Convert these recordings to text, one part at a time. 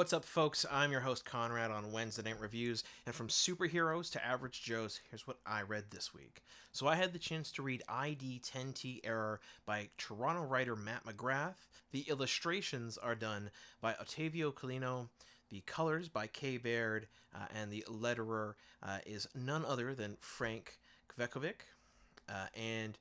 What's up, folks? I'm your host, Konrad, on Wednesday Night Reviews, and from superheroes to average Joes, here's what I read this week. So I had the chance to read ID10T Error by Toronto writer Matt McGrath. The illustrations are done by Otavio Colino, the colors by Baird, and the letterer is none other than Frank Cvetkovic. And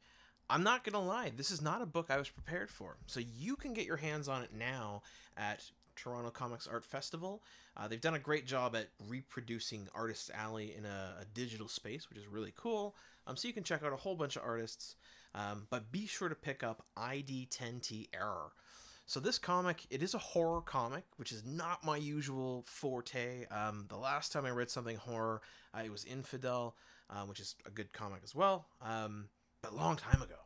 I'm not going to lie, this is not a book I was prepared for. So you can get your hands on it now at Toronto Comics Art Festival. They've done a great job at reproducing Artists Alley in a digital space, which is really cool. So you can check out a whole bunch of artists, but be sure to pick up ID10T Error. So this comic, it is a horror comic, which is not my usual forte. The last time I read something horror, it was Infidel, which is a good comic as well, but a long time ago.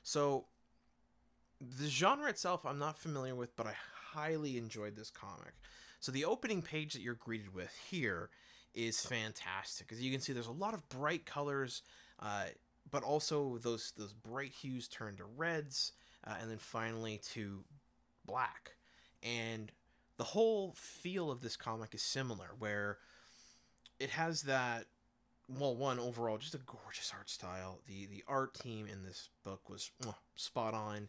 So the genre itself I'm not familiar with, but I highly enjoyed this comic. So the opening page that you're greeted with here is fantastic. As you can see, there's a lot of bright colors, but also those bright hues turn to reds, and then finally to black. And the whole feel of this comic is similar, where it has that, well, one, overall, just a gorgeous art style. The art team in this book was spot on,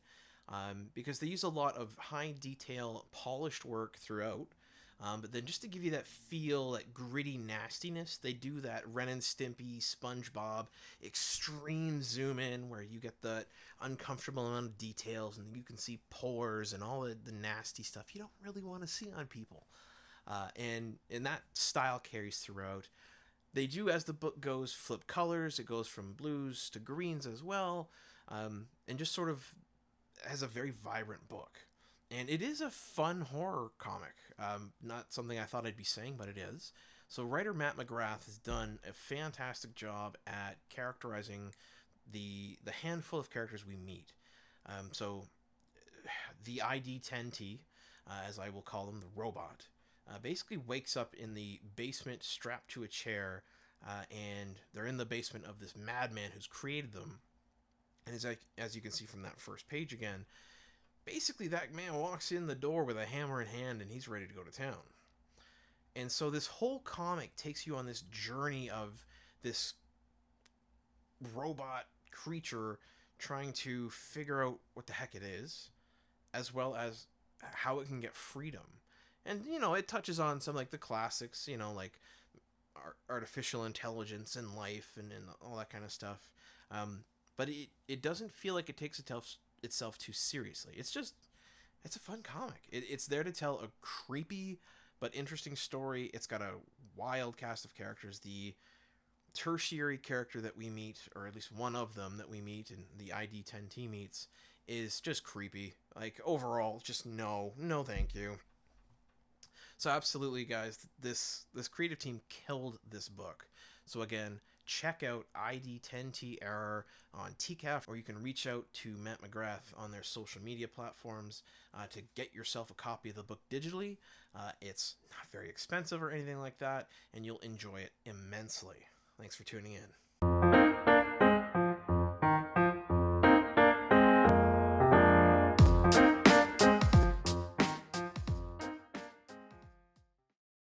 because they use a lot of high detail, polished work throughout. But then just to give you that feel, that gritty nastiness, they do that Ren and Stimpy, SpongeBob, extreme zoom in where you get the uncomfortable amount of details and you can see pores and all the nasty stuff you don't really want to see on people. And that style carries throughout. They do, as the book goes, flip colors. It goes from blues to greens as well, and just sort of has a very vibrant book. And it is a fun horror comic. Not something I thought I'd be saying, but it is. So writer Matt McGrath has done a fantastic job at characterizing the handful of characters we meet. So the ID10T, as I will call them, the robot, basically wakes up in the basement strapped to a chair, and they're in the basement of this madman who's created them. And as you can see from that first page again, basically that man walks in the door with a hammer in hand and he's ready to go to town. And so this whole comic takes you on this journey of this robot creature trying to figure out what the heck it is, as well as how it can get freedom. And, it touches on some, like, the classics, like artificial intelligence and life and all that kind of stuff. But it doesn't feel like it takes itself too seriously. It's a fun comic. It's there to tell a creepy but interesting story. It's got a wild cast of characters. The tertiary character that we meet, or at least one of them that we meet and the ID10T meets, is just creepy. Like, overall, just no thank you. So absolutely, guys, this creative team killed this book. So again, check out ID10T Error on TCAF, or you can reach out to Matt McGrath on their social media platforms to get yourself a copy of the book digitally. It's not very expensive or anything like that, and you'll enjoy it immensely. Thanks for tuning in.